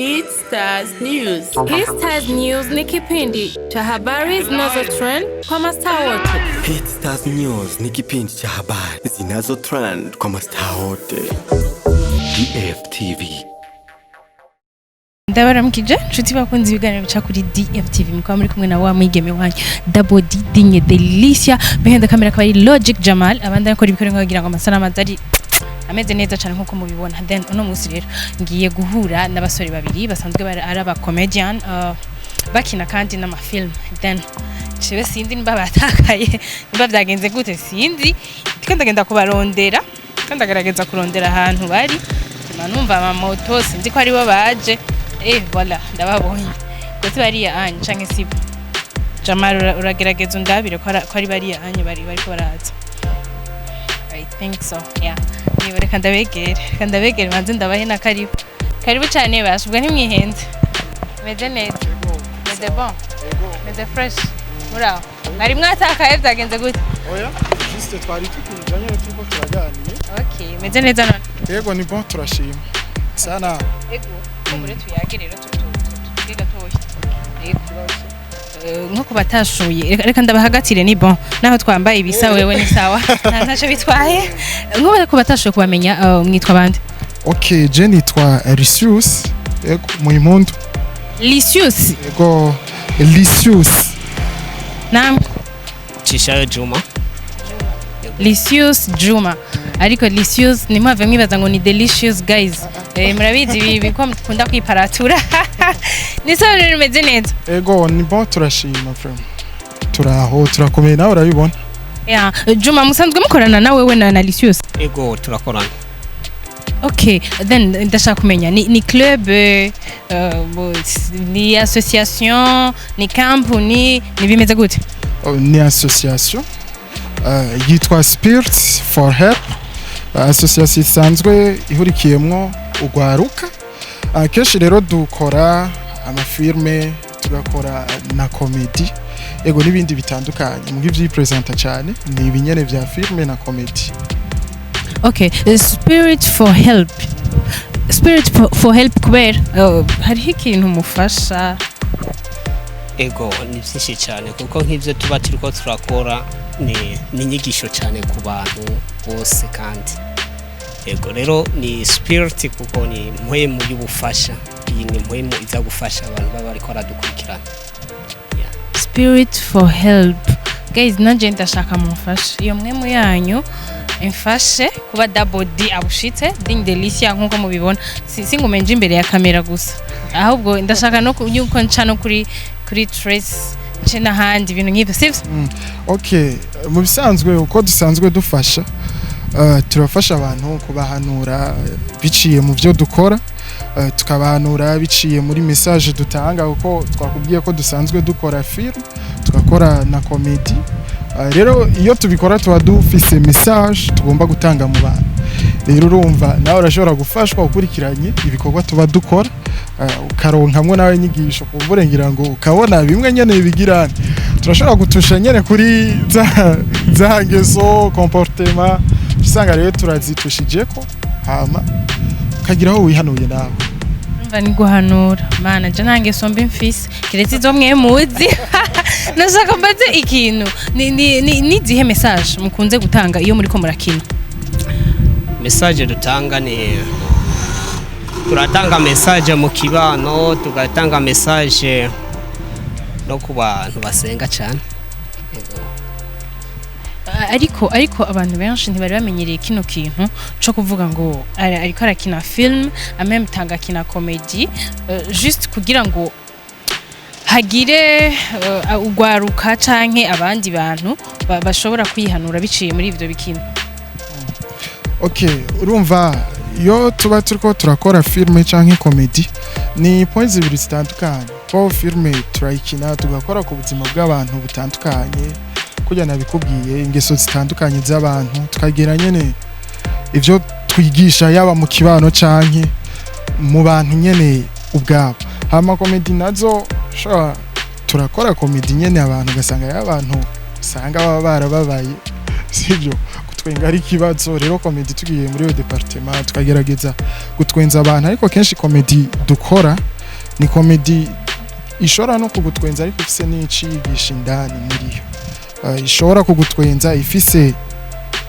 Hit Stars News. Hit Stars News ni kipindi cha habari zinazo trend kwa mastaa wote. Hit Stars News ni kipindi cha habari zinazo trend kwa mastaa wote. Dftv. Ndabara mkije nshuti bakunze ibiganiro bica kuri Dftv mukaba muri kumwe na wa mwigeme wanyu Double D Dinye Delicia behind the camera kabari Logic Jamal abandi akora ibikore nkagira ngo amasana mazari ameze neza cyane nkuko mubibona. Then uno munsi rero ngiye guhura n'abasore babiri basanzwe bari aba comedian bakina kandi n'amafilm. Then ciwe sindi nimba batakaye nimba byagenze gute sindi ndiko ndagenda kubarondera kandi ndagerageza kurondera ahantu bari numva amamoto sinzi ko ari bo baje voilà ndababonye ndetse bari ya anye canke sibo Jamal uragerageza undabire ko ari bari ya anye bari ko baraza. I think so, yeah. Niba reka ndabegere manze ndabahe na karibu cyane bashubwa ntimwihenze meze neza meze bon meze fresh muraho nari mwatakaye byagenze gute oya juste twari tukunjanye tuko turaganiye. Okay meze neza none yego ni bon turashima sana yego muri tuyagerero tugiga toye yego nko batashuye reka ndabahagatire ni bon naho twambaye ibisa wewe ni sawa ntacho bitwaye nko batashuye kubamenya mwitwa bande. Okay je nitwa Lysius yego mu impundu Lysius yego Lysius nam Cishayo Juma Lysius Juma ariko Lysius ni mwave mwibaza ngo ni delicious guys murabizi ibi ko mukunda kwiparatura ni sawa rero meze neza yego ni bon turashima vraiment turaho turakomeye nawe urabibona. Yeah Juma musanzwe mukorana na wewe na Lysius ego turakorana. Okay then ndashaka kumenya ni club ni association ni company ni bimeze gute? Ni association yitwa Spirits for Help association isanzwe ihurikiyemwo Urwaruka. Kenshi rero dukora amafilme tugakora na comedy ego n'ibindi bitandukanye mu givyi presenta cyane ni ibinyene vya filme na comedy. Okay Spirit for help kubera hari ikintu mufasha Ego ni byinshi cyane kuko nk'ivyo tuba turiko turakora ni inyigisho cyane ku bantu bose kandi ego rero ni spirit kuko ni mpwemu y'ubufasha iyi ni mpwemu iza gufasha abantu baba bariko baradukurikirana. Spirit for help guys nanje ndashaka mufasha iyo mpwemu yanyu imfashe kuba Double D abushitse Ding Delicia nkuko mubibona singumenje imbere ya kamera gusa ahubwo ndashaka no yuko nca no kuri Trace cena handi ibintu nk'ibyo sivyo. Okay mu bisanzwe uko dusanzwe dufasha turafasha abantu kubahanura biciye mu byo dukora tukabahanura biciye muri message dutanga uko twakubwiye ko dusanzwe dukora film tugakora na comedy. Rero iyo tubikora tuba dufise message tugomba gutanga mu bantu rero urumva nawe urashobora gufashwa ukurikiranye ibikorwa tuba dukora ukaronkamwe nawe nyigisho kumbure ngira ngo ukabona bimwe nyene bigirana turashobora gutusha nyene kuri za ngeso comportement usanga rero turazitushijeko hama kagira aho wihanuye nawe umva ni guhanura mana je nange sombe mfise kiretse zo mwe muzi nashaka mbaze ikintu ni zihe message mukunze gutanga iyo muri ko murakina? Message dutanga ni turatanga message mu kibano tugatanga message no ku bantu basenga cyane ariko abantu benshi ntibari bamenyereye kino kintu cyo kuvuga ngo ariko arakina film ameme tanga kina comedy just kugira ngo hagire Urwaruka canke abandi bantu bashobora kwihanura biciye muri ivyo bikino. Okay urumva yo tuba turiko turakora filme canke comedy ni points zibiri zitandukanye ko filme turayikina tugakora ku buzima bw'abantu butandukanye kujya nabikubwiye ingeso zitandukanye z'abantu tukagira nyene ivyo twigisha yaba mu kibano canke mu bantu nyene ubwabo. Hama comedy nazo turakora comedy nyene abantu gasanga y'abantu usanga baba barababaye sivyo kutwenga ari kibazo rero comedy tugiye muri yo departement tukagerageza gutwenza abantu ariko kenshi comedy dukora ni comedy ishobora no kugutwenza ariko ifise n'icigisha indani muri yo, ishobora kugutwenza ifise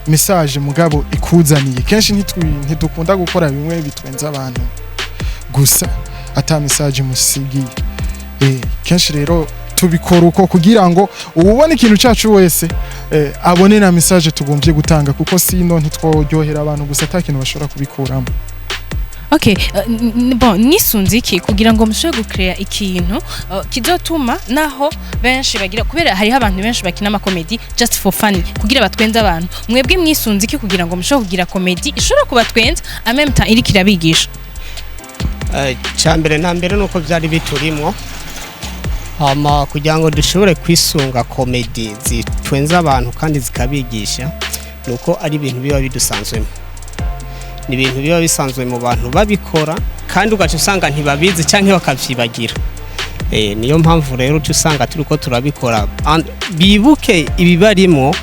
message mugabo ikuzaniye. Kenshi ntidukunda gukora bimwe bitwenza abantu gusa ata message musigiye. Kenshi rero tubikora uko kugira ngo ubone ikintu cyacu wese abone na message tugombye gutanga, kuko sino ntitworyohera abantu gusa atakintu bashobora kubikuramo. Okay, bon nisunze iki kugira ngo mushobore gucreate ikintu kizotuma naho benshi bagira, kubera hari abantu benshi bakina ama comedy just for fun kugira batwenza abantu. Mwebwe mwisunze iki kugira ngo mushobore kugira comedy ishobora kubatwenza en même temps iri kirabigisha? Cyambere na mbere nuko byari biturimo hama kugira ngo dushobore kwisunga comedy zitwenza abantu kandi zikabigisha, nuko ari ibintu biba bidusanzwemo. Ni ibintu biba bisanzwe mu bantu babikora kandi ugaca usanga ntibabizi cyangwa bakavyibagira. Niyo mpamvu rero usanga turiko turabikora bibuke ibibarimo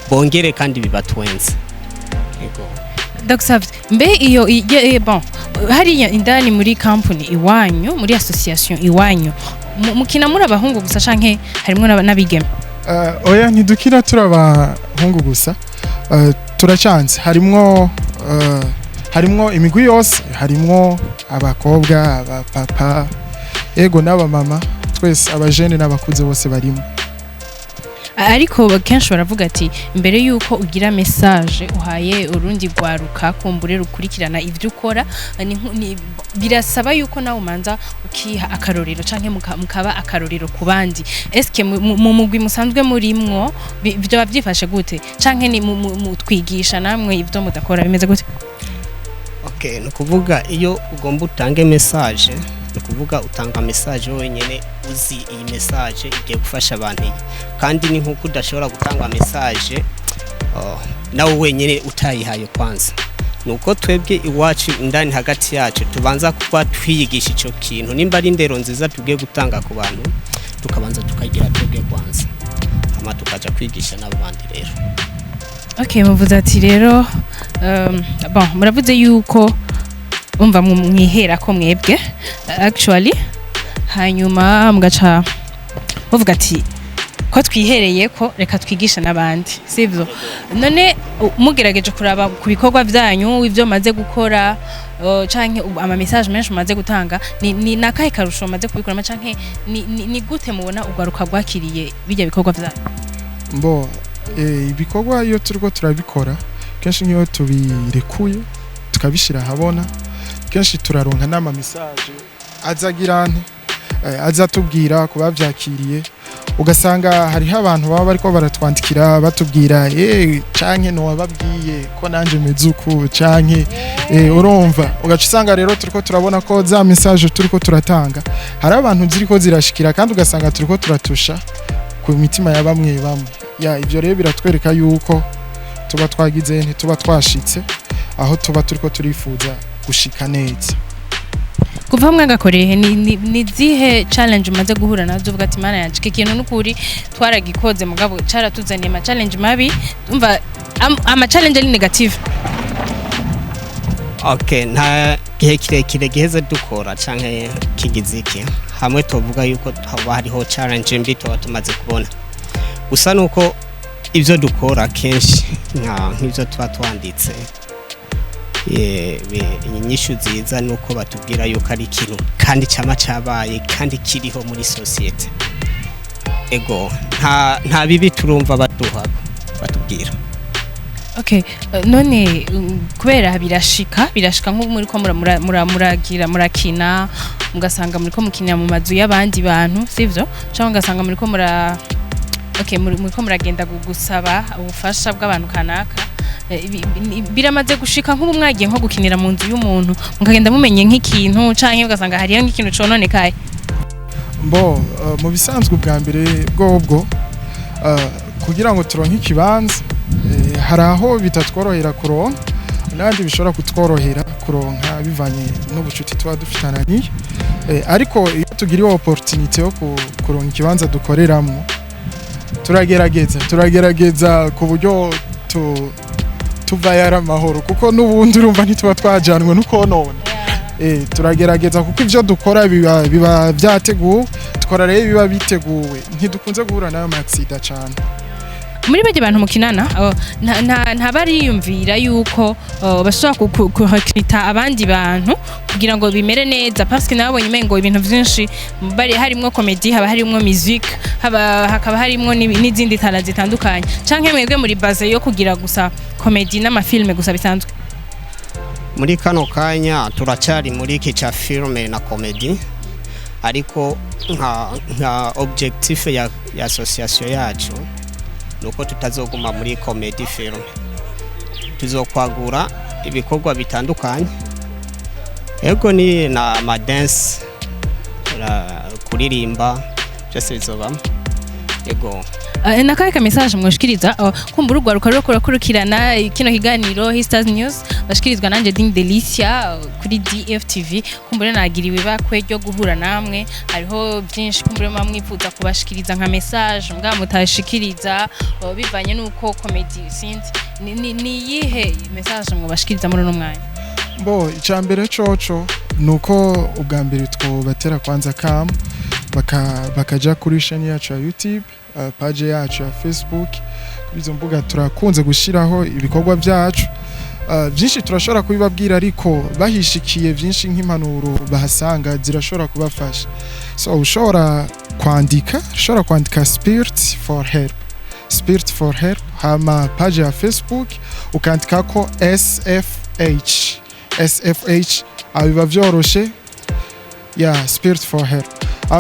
bongere kandi bibatwenze. Yego. Dr. Mbe iyo bon hari indani muri company iwanyu, muri association iwanyu mukina muri abahungu gusa canke harimo n'abigeme? Oya ntidukira turabahungu gusa, turacyanze harimwo imigwi yose, harimwo abakobwa, abapapa, ego n'aba mama, twese abajene n'abakuze bose barimo. Ariko kenshi baravuga ati mbere yuko ugira message uhaye urundi rwaruka kumbure rukurikirana ivyo ukora, birasaba yuko nawe umanza ukiha akarorero canke mukaba akarorero ku bandi. Eske mu mugwi musanzwe murimwo byo bavyifashe gute canke ni mutwigisha namwe ivyo mudakora bimeze gute? Okay, nukuvuga iyo ugomba utange message, nukuvuga utanga message wenyene uzi iyi message igiye gufasha abantu, kandi ni nkuko udashobora gutanga message nawe wenyene utayihaye kwanza. Nuko twebwe iwacu indani hagati yacu tubanza kuba twiyigisha ico kintu, nimba ari ndero nziza tugiye gutanga ku bantu tukabanza tukagira twebwe kwanza, hama tukaja kwigisha n'abandi rero. Okay, muvuze ati rero bon muravuze yuko umva mwihera ko mwebwe actually hanyuma mugaca bavuga ati ko twihereye ko reka twigisha n'abandi, sivyo? None mugerageje kuraba ku bikorwa byanyu ivyo maze gukora canke ama message menshi maze gutanga, ni nakahe karusho maze kubikora canke ni gute mubona ugaruka gwakiriye bijya bikorwa byanyu? Mbo ibikorwa iyo turiko turabikora kenshi nkiyo tubirekuye tukabishira habona, kenshi turaronka n'ama message azagirane azatubwira kubavyakiriye, ugasanga hari abantu baba bariko baratwandikira batubwira canke no wababwiye ko nanje mezuku canke urumva, ugaca usanga rero turiko turabona ko za message turiko turatanga hari abantu ziriko zirashikira kandi ugasanga turiko turatusha ku mitima ya bamwe bamwe. Ivyo rero biratwereka yuko tuba twagize ntituba twashitse aho tuba turiko turifuza gushika neza. Kuva mwagakoreye ni zihe challenge umaze guhura nazo uvuga ati mana yanje ikintu n'ukuri twaragikoze mugabo caratuzaniye ama challenge mabi, umva ama challenge ari negative? Okay, nta gihe kirekire giheze dukora canke kigiziki hamwe tuvuga yuko haba hariho challenge mbi tuba tumaze kubona, gusa nuko ivyo dukora kenshi nk'ivyo tuba twanditse inyishu nziza nuko batubwira yuko ari ikintu kandi cyama cabaye kandi kiriho muri societe. Ego nta bibi turumva batubwira. Okay, none kubera birashika nko muri ko murakina mugasanga muri ko mukinira mu mazu y'abandi bantu, sivyo? Cyangwa ugasanga muri ko muri ko muragenda gusaba ubufasha bw'abantu kanaka, biramaze gushika nk'ubu mwagiye nko gukinira mu nzu y'umuntu mukagenda mumenye nk'ikintu canke ugasanga hariyo nk'ikintu cononekaye? Mbo mu bisanzwe bwa mbere bwo kugira ngo turonke ikibanza hari aho bitatworohera kuronka, nandi bishobora kutworohera kuronka bivanye n'ubucuti tuba dufitananye, ariko iyo tugiriwe opportunity yo kuronka ikibanza dukoreramo turagerageza ku buryo tuva yara mahoro, kuko n'ubundi urumva ntituba twajanwe nuko none turagerageza kuko ivyo dukora biba vyateguwe tukora rero biba biteguwe ntidukunze guhura nayo maxida cyane muri bajye abantu mukinana nta bariyumvira yuko bashobora kuhakrita abandi bantu kugira ngo bimere neza parce que nabonye imengo ibintu byinshi bari harimo comedy haba harimo music hakaba harimo n'izindi tala zitandukanye canke mwebwe muri base yo kugira gusa comedy n'amafilme gusa bisanzwe muri kano kanya turacari muri iki cha filme na comedy ariko nka objectif ya association yacu nuko tutazoguma muri comedy film tuzokwagura ibikorwa bitandukanye ego ni na ma dance kuririmba byose bizobamo ego nakaye ka message mwoshikiriza kumbura urwaruka kurukirana kino kiganiro Histers News bashikirizwa nanje Ding Delicia kuri Dftv kumbura nagiriwe bakwe ryo guhura namwe hariho byinshi kumbura mwamwifuza kubashikiriza nka message mbwa mutashikiriza bivanye nuko comedy sinzi ni yihe message mwabashikiriza muri no mwanya bo icambere coco nuko ubwambere twobatera kwanza kam bakaja kuri channel yacu ya YouTube page yacu ya Facebook kuri izo mbuga turakunze gushiraho ibikorwa byacu byinshi turashobora kubibabwira ariko bahishikiye byinshi nk'impanuro bahasanga zirashobora kubafasha so ushobora kwandika spirit for help hama page ya Facebook ukandika ko SFH abiba byoroshe ya spirit for help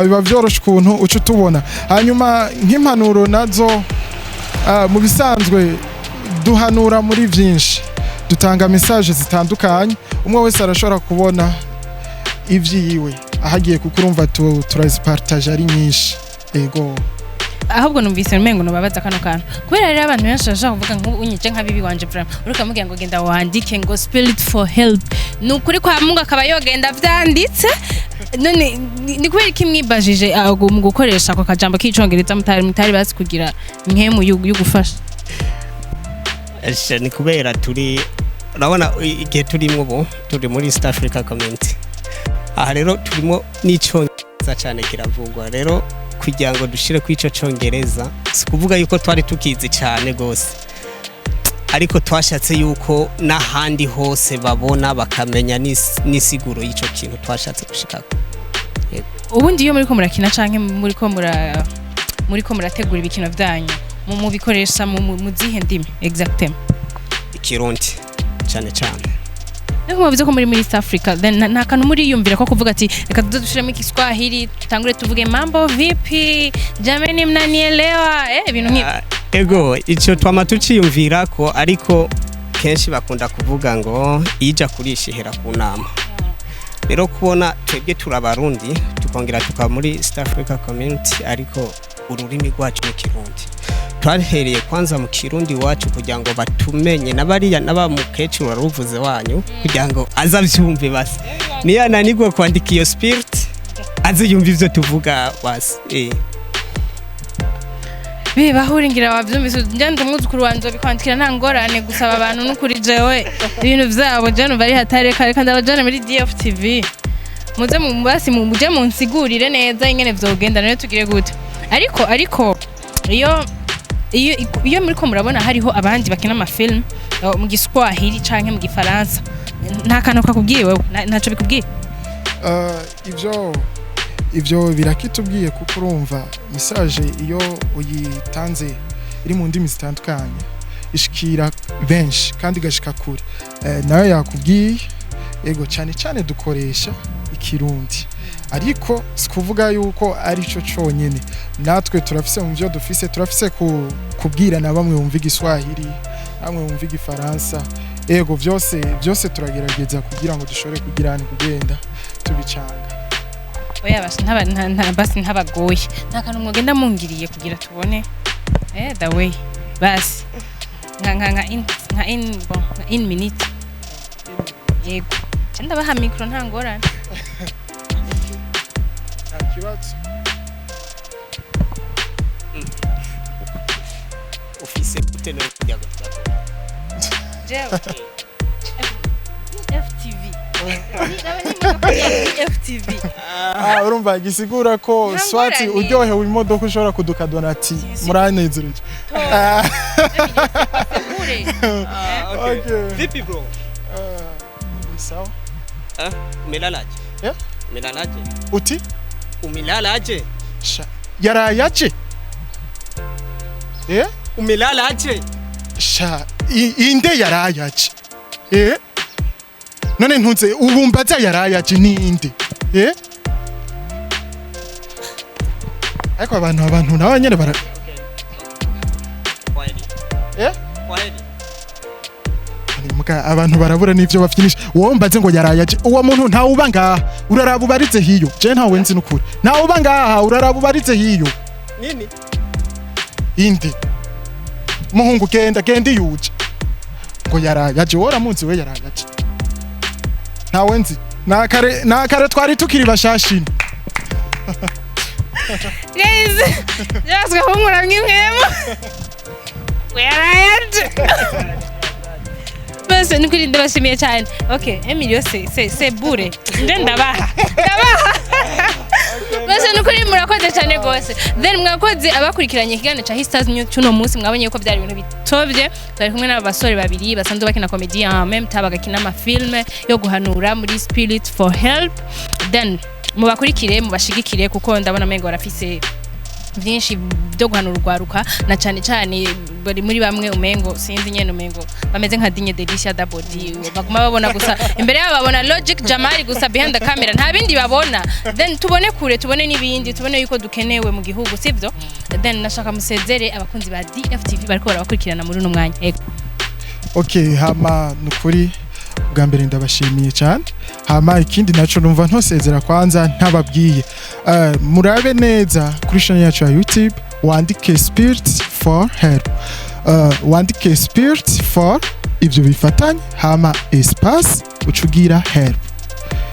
biba byoroshe ukuntu uca tubona hanyuma nk'impanuro nazo mu bisanzwe duhanura muri byinshi dutanga message zitandukanye umwe wese arashobora kubona ivyiwe ahagiye kuko urumva turazipartage ari nyinshi ego ahubwo numvise umengo nobabaza kano kantu kubera rero abantu benshi bashaka kuvuga ngo unyije nka bibi wanje prime uruka mugiye ngo genda wandike ngo spirit for help nukuri kwa Mungu akaba yogenda vyanditse none ni kubera iki mwibajije mu gukoresha ako kajambo k'icongereza mutari basi kugira nkemu y'ugufasha ni kubera urabona igihe turimo turi muri East Africa community aha rero turimo n'icongereza cyane kiravugwa rero kugira ngo dushire ku ico congereza sikuvuga yuko twari tukizi cyane gose ariko twashatse yuko n'ahandi hose babona bakamenya nisiguro y'ico kintu twashatse gushikako ubundi iyo muri ko murakina canke muri ko murategura ibikino byanyu mu bikoresha mu zihe ndimi exactement ikirundi cyane Nako mubize ko muri East Africa then nta kantu muri yumvira ko kuvuga ati reka dushiremo ikiswahili tutangure tuvuge mambo vipi jameni mnanielewa ibintu nk'ibi ego ico twama tuciyumvira ko ariko kenshi bakunda kuvuga ngo ija kurishihera ku nama rero kubona twebwe turabarundi tukongera tukaba muri East Africa community ariko ururimi rwacu ni Kirundi twahereye kwanza mu Kirundi wacu kugira ngo batumenye nabariya nabamukecuru waruvuze wanyu kugira ngo azavyumve basi niya nanigwe kwandika iyo spirit aziyumva ivyo tuvuga basi bahuringira wavyumvise njye umwuzukuru wanje bikwandikira nta ngorane gusaba abantu n'ukuri jewe ibintu vyabo je numva ari hatare kare kandi abajana muri Dftv muze basi muje munsigurire neza ingene vyogenda none tugire gute ariko iyo muri ko murabona hariho abandi bakina amafilm mu giswahili canke mu gifaransa nta kantu kakubwiye wewe ntaco bikubwiye ivyo birakitubwiye kuko urumva message iyo uyitanze iri mu ndimi zitandukanye ishikira benshi kandi gashika kure nayo yakubwiye ego cyane dukoresha ikirundi ariko sikuvuga yuko ari cyo cyonyene natwe turafise mu byo dufise turafise kubwira na bamwe bumva igiswahili bamwe bumva igifaransa ego byose turagerageza kugira ngo dushore kugirana kugenda tubicanga oya basi ntabagoye nta kantu mwogenda mungiriye kugira tubone the way basi nka in minute yego cyenda baha micro nta ngorane kibazo office tene kujya gutaka Ftv DFTV urumva gisigura ko swati uryohewe imodoka ushobora kudukadona ati muranezereje. Okay. Vipi bro? Sawa. Umelalaje? Yeah? Umelalaje? Uti? Umelalaje? Yarayaje? Umelalaje? Inde yarayaje? None ntunze ubumbaza yarayaje ni inde? Ariko abantu nawe nyene bara. Muka abantu barabura n'ivyo bafyinisha. Wowe mbaze ngo yarayaje. Uwo muntu nta uba ngaha. Uraraba ubarize hiyo. Je ntawe nzi nukuri. Nta uba ngaha uraraba ubarize hiyo. Nini? Inde. Muhungu genda yuje. Ngo yarayaje wora munsi we yarayaje. Ntawe nzi. Nakare twari tukiri bashashini. Guys, just go home mwimwemo. Yarayaje. Bose nukuri ndabashimiye cyane. Okay, Emilio se bure. Ndabaha. Bose nukuri murakoze cyane gose. Then mwakoze abakurikiranye ikiganiro cha Stars News cyuno munsi mwabonye ko byari ibintu bitovye. Twari kumwe n'abasore babiri basanzwe bakina comedy en même temps bagakina ama film yo guhanura muri Spirit for Help. Then mubakurikire mubashigikire kuko ndabona mengo barafise byinshi byo guhanura urwaruka na cyane bari muri bamwe umengo sinzi nyene umengo bameze nka Dinye Delicia Double D baguma babona gusa imbere yabo babona Logic Jamal gusa behind the camera nta bindi babona. Then tubone kure tubone nibindi tubone yuko dukenewe mu gihugu sivyo. Then nashaka musezere abakunzi ba DFTV bariko barabakurikirana muri uno mwanya. Okay, hama nukuri bwa mbere ndabashimiye cyane. Hama ikindi naco numva ntosezera kwanza ntababwiye. Murabe neza kuri channel yacu ya YouTube wandike Spirit for Help. Wandike Spirit for ivyo bifatanye hama espace ucugira help.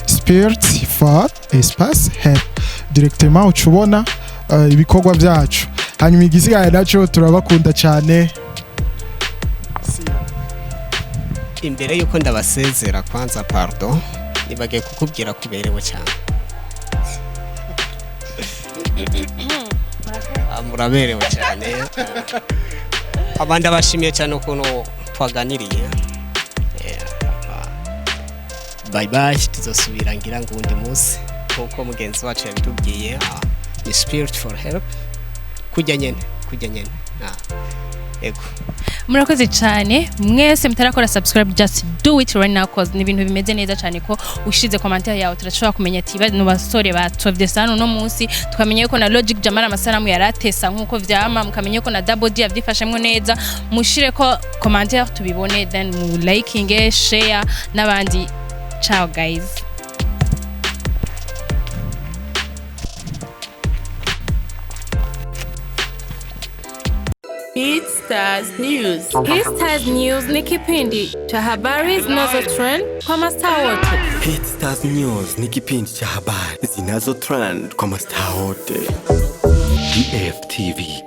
Spirit for espace help. Directement ucubona ibikorwa byacu. Hanyuma igisigaye naco turabakunda cyane. Imbere yuko ndabasezera kwanza pardon nibagiye kukubwira kuberewe cyane. Muraberewe cyane. Abandi abashimiye cyane ukuntu twaganiriye. Bye bye tuzosubira ngira ngo undi munsi kuko mugenzi wacu yabitubwiye ni Spirit for Help kujya nyene. Ego. Murakoze cyane mwese mutarakora subscribe just do it right now cause ni ibintu bimeze neza cyane ko ushize commentaire yawe turashobora kumenya ati no basore batovye sano no munsi tukamenye ko na Logic Jamal amasanamu yaratesa nkuko vyama mukamenye ko na Double D yavyifashemwe neza mushire ko commentaire tubibone then mu liking share nabandi. Ciao guys. Stars News. Stars News ni kipindi cha habari zinazo trend kwa mastaa wote. Stars News ni kipindi cha habari zinazo trend kwa mastaa wote. DFTV.